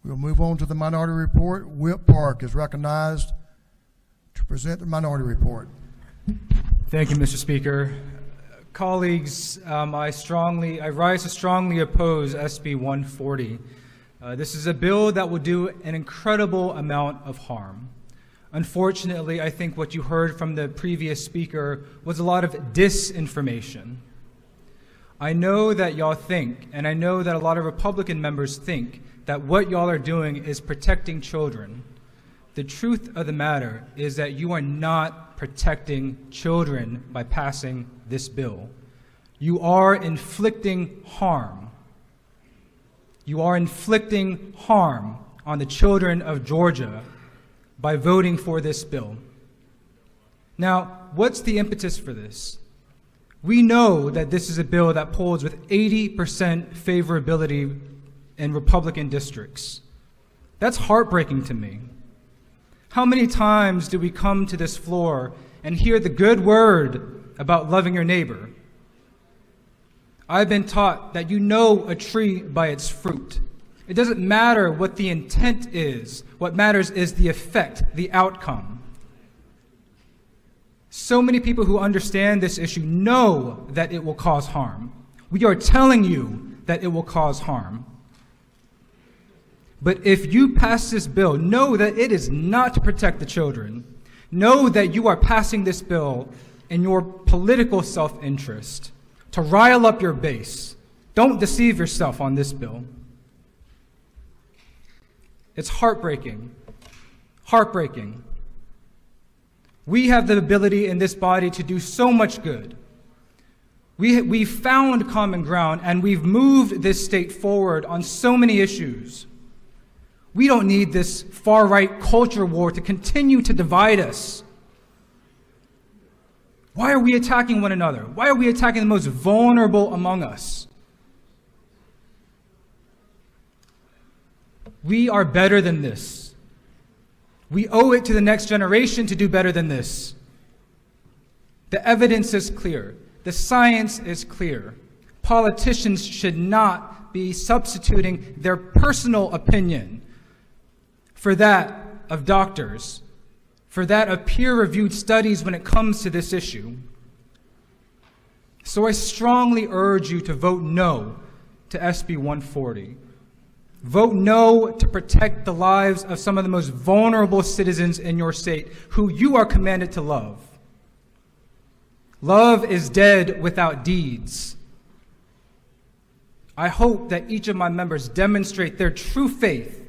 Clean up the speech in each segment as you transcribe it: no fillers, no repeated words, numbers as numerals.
We'll move on to the minority report. Whip Park is recognized to present the minority report. Thank you, Mr. Speaker. Colleagues, I rise to strongly oppose SB140. This is a bill that will do an incredible amount of harm. Unfortunately, I think what you heard from the previous speaker was a lot of disinformation. I know that y'all think, and I know that a lot of Republican members think, that what y'all are doing is protecting children. The truth of the matter is that you are not protecting children by passing this bill. You are inflicting harm. You are inflicting harm on the children of Georgia by voting for this bill. Now, what's the impetus for this? We know that this is a bill that polls with 80% favorability in Republican districts. That's heartbreaking to me. How many times do we come to this floor and hear the good word about loving your neighbor? I've been taught that you know a tree by its fruit. It doesn't matter what the intent is. What matters is the effect, the outcome. So many people who understand this issue know that it will cause harm. We are telling you that it will cause harm. But if you pass this bill, know that it is not to protect the children. Know that you are passing this bill in your political self-interest, to rile up your base. Don't deceive yourself on this bill. It's heartbreaking. Heartbreaking. We have the ability in this body to do so much good. We've found common ground, and we've moved this state forward on so many issues. We don't need this far-right culture war to continue to divide us. Why are we attacking one another? Why are we attacking the most vulnerable among us? We are better than this. We owe it to the next generation to do better than this. The evidence is clear. The science is clear. Politicians should not be substituting their personal opinion for that of doctors, for that of peer-reviewed studies when it comes to this issue. So I strongly urge you to vote no to SB140. Vote no to protect the lives of some of the most vulnerable citizens in your state who you are commanded to love. Love is dead without deeds. I hope that each of my members demonstrate their true faith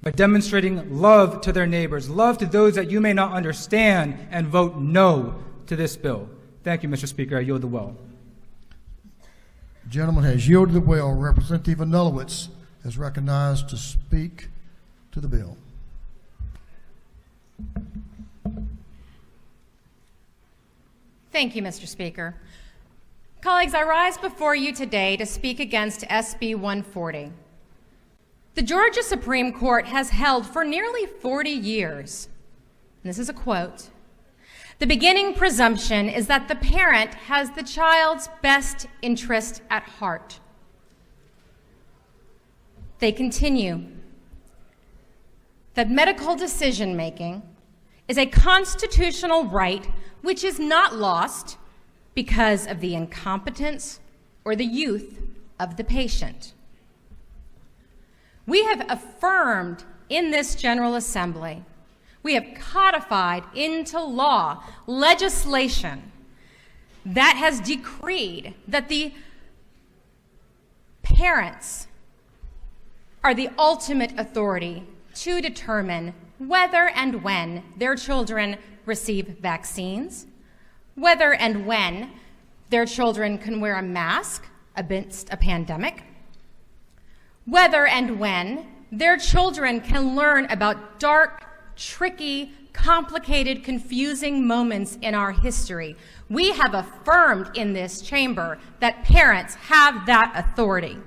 by demonstrating love to their neighbors, love to those that you may not understand, and vote no to this bill. Thank you, Mr. Speaker. I yield the well. The gentleman has yielded the well. Representative Anulewicz is recognized to speak to the bill. Thank you, Mr. Speaker. Colleagues, I rise before you today to speak against SB 140. The Georgia Supreme Court has held for nearly 40 years, and this is a quote, "The beginning presumption is that the parent has the child's best interest at heart." They continue that medical decision-making is a constitutional right which is not lost because of the incompetence or the youth of the patient. We have affirmed in this General Assembly, we have codified into law legislation that has decreed that the parents are the ultimate authority to determine whether and when their children receive vaccines, whether and when their children can wear a mask amidst a pandemic, whether and when their children can learn about dark, tricky, complicated, confusing moments in our history. We have affirmed in this chamber that parents have that authority.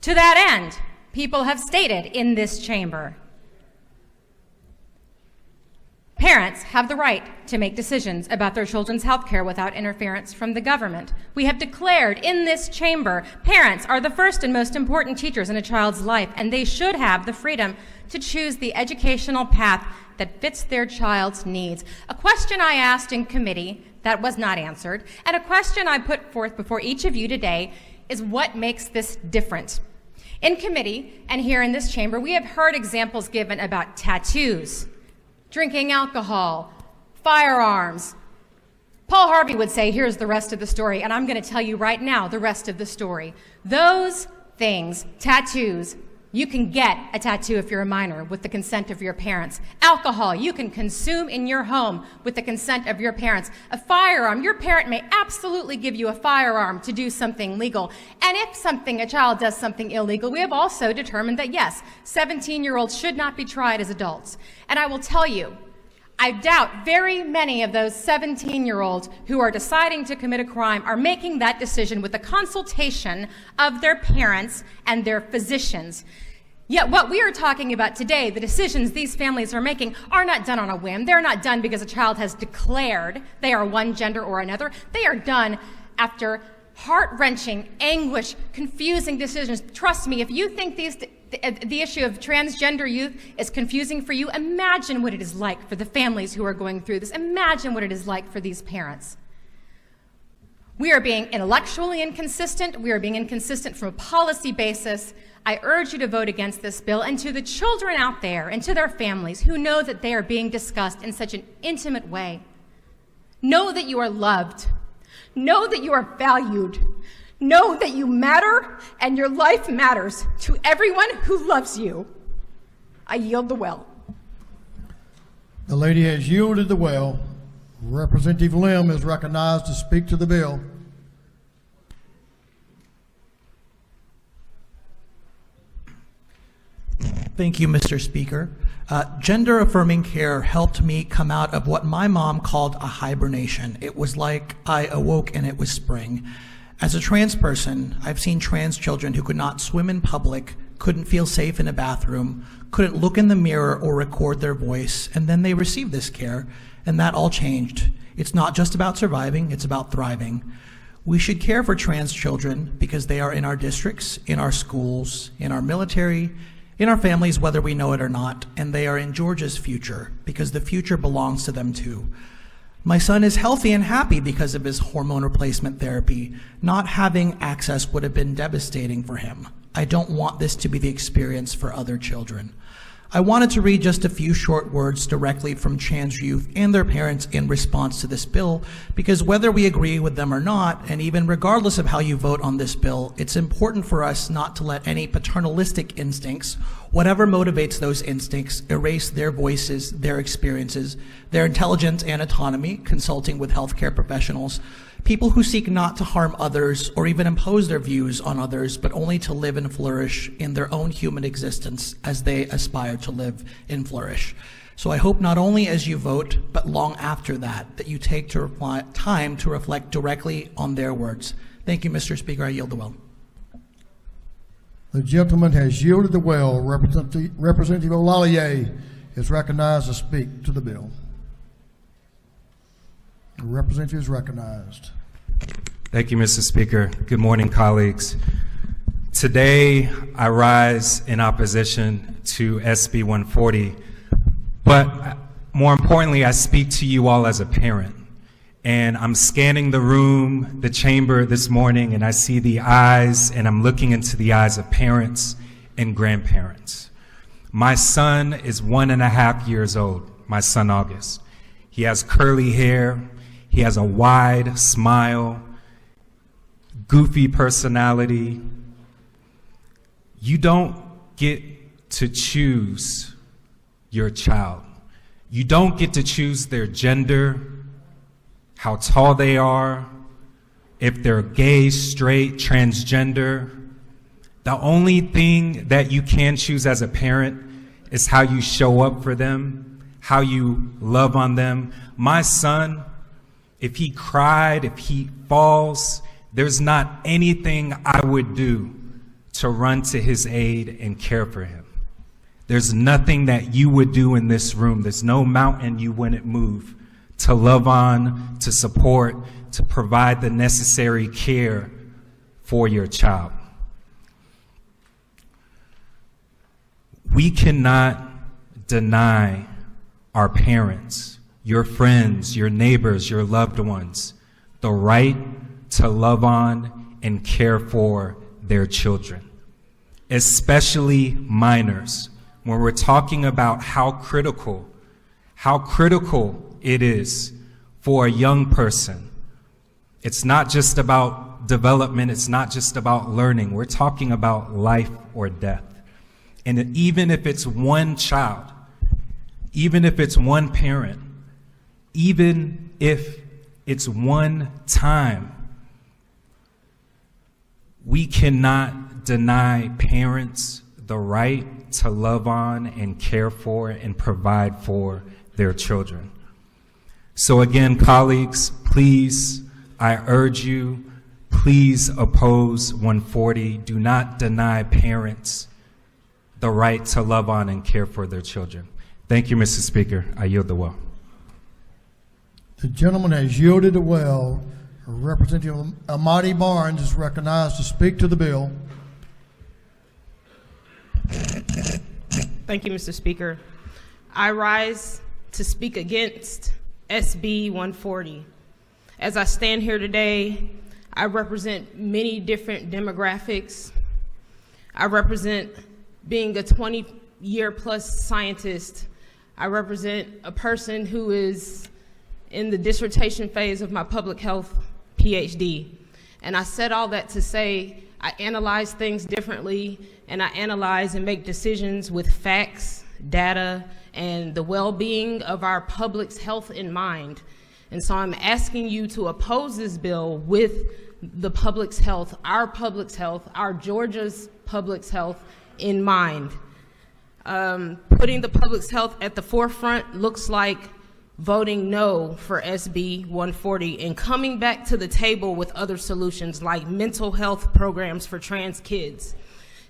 To that end, people have stated in this chamber, Parents have the right to make decisions about their children's health care without interference from the government. We have declared in this chamber parents are the first and most important teachers in a child's life, and they should have the freedom to choose the educational path that fits their child's needs. A question I asked in committee that was not answered, and a question I put forth before each of you today is what makes this different? In committee and here in this chamber, we have heard examples given about tattoos, drinking alcohol, firearms. Paul Harvey would say, here's the rest of the story, and I'm going to tell you right now the rest of the story. Those things, tattoos, you can get a tattoo if you're a minor with the consent of your parents. Alcohol, you can consume in your home with the consent of your parents. A firearm, your parent may absolutely give you a firearm to do something legal. And if a child does something illegal, we have also determined that yes, 17-year-olds should not be tried as adults. And I will tell you, I doubt very many of those 17-year-olds who are deciding to commit a crime are making that decision with the consultation of their parents and their physicians. Yet what we are talking about today, the decisions these families are making, are not done on a whim. They're not done because a child has declared they are one gender or another. They are done after heart-wrenching, anguish, confusing decisions. Trust me, if you think the issue of transgender youth is confusing for you, imagine what it is like for the families who are going through this. Imagine what it is like for these parents. We are being intellectually inconsistent. We are being inconsistent from a policy basis. I urge you to vote against this bill, and to the children out there and to their families who know that they are being discussed in such an intimate way, know that you are loved. Know that you are valued. Know that you matter and your life matters to everyone who loves you. I yield the well. The lady has yielded the well. Representative Lim is recognized to speak to the bill. Thank you, Mr. Speaker. Gender-affirming care helped me come out of what my mom called a hibernation. It was like I awoke and it was spring. As a trans person, I've seen trans children who could not swim in public, couldn't feel safe in a bathroom, couldn't look in the mirror or record their voice, and then they received this care, and that all changed. It's not just about surviving, it's about thriving. We should care for trans children because they are in our districts, in our schools, in our military, in our families, whether we know it or not, and they are in Georgia's future because the future belongs to them too. My son is healthy and happy because of his hormone replacement therapy. Not having access would have been devastating for him. I don't want this to be the experience for other children. I wanted to read just a few short words directly from trans youth and their parents in response to this bill, because whether we agree with them or not, and even regardless of how you vote on this bill, it's important for us not to let any paternalistic instincts, whatever motivates those instincts, erase their voices, their experiences, their intelligence and autonomy, consulting with healthcare professionals, people who seek not to harm others or even impose their views on others, but only to live and flourish in their own human existence as they aspire to live and flourish. So I hope not only as you vote, but long after that, that you take time to reflect directly on their words. Thank you, Mr. Speaker. I yield the well. The gentleman has yielded the well. Representative Olaleye is recognized to speak to the bill. The representative is recognized. Thank you, Mr. Speaker. Good morning, colleagues. Today, I rise in opposition to SB140, but more importantly, I speak to you all as a parent. And I'm scanning the room, the chamber this morning, and I see the eyes, and I'm looking into the eyes of parents and grandparents. My son is 1.5 years old, my son August. He has curly hair. He has a wide smile, goofy personality. You don't get to choose your child. You don't get to choose their gender, how tall they are, if they're gay, straight, transgender. The only thing that you can choose as a parent is how you show up for them, how you love on them. My son, if he cried, if he falls, there's not anything I would do to run to his aid and care for him. There's nothing that you would do in this room. There's no mountain you wouldn't move to love on, to support, to provide the necessary care for your child. We cannot deny our parents, your friends, your neighbors, your loved ones, the right to love on and care for their children, especially minors. When we're talking about how critical it is for a young person, it's not just about development, it's not just about learning. We're talking about life or death. And even if it's one child, even if it's one parent, even if it's one time, we cannot deny parents the right to love on and care for and provide for their children. So again, colleagues, please, I urge you, please oppose 140. Do not deny parents the right to love on and care for their children. Thank you, Mr. Speaker. I yield the well. The gentleman has yielded the well. Representative Imani Barnes is recognized to speak to the bill. Thank you, Mr. Speaker. I rise to speak against SB140. As I stand here today, I represent many different demographics. I represent being a 20-year-plus scientist. I represent a person who is in the dissertation phase of my public health PhD. And I said all that to say I analyze things differently, and I analyze and make decisions with facts, data, and the well-being of our public's health in mind. And so I'm asking you to oppose this bill with the public's health, our Georgia's public's health in mind. Putting the public's health at the forefront looks like voting no for SB 140 and coming back to the table with other solutions like mental health programs for trans kids,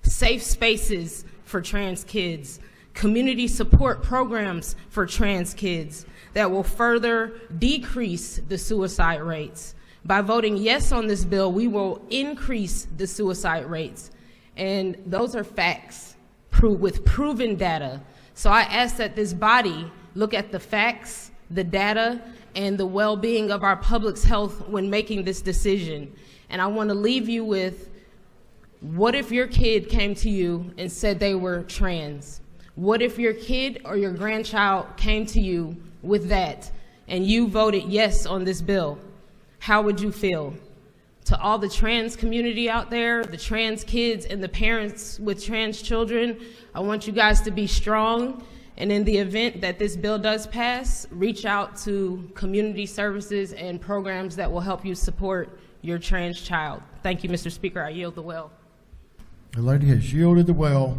safe spaces for trans kids, community support programs for trans kids that will further decrease the suicide rates. By voting yes on this bill, we will increase the suicide rates. And those are facts with proven data. So I ask that this body look at the facts, the data, and the well-being of our public's health when making this decision. And I want to leave you with, what if your kid came to you and said they were trans? What if your kid or your grandchild came to you with that and you voted yes on this bill? How would you feel? To all the trans community out there, the trans kids and the parents with trans children, I want you guys to be strong. And in the event that this bill does pass, reach out to community services and programs that will help you support your trans child. Thank you, Mr. Speaker. I yield the well. The lady has yielded the well.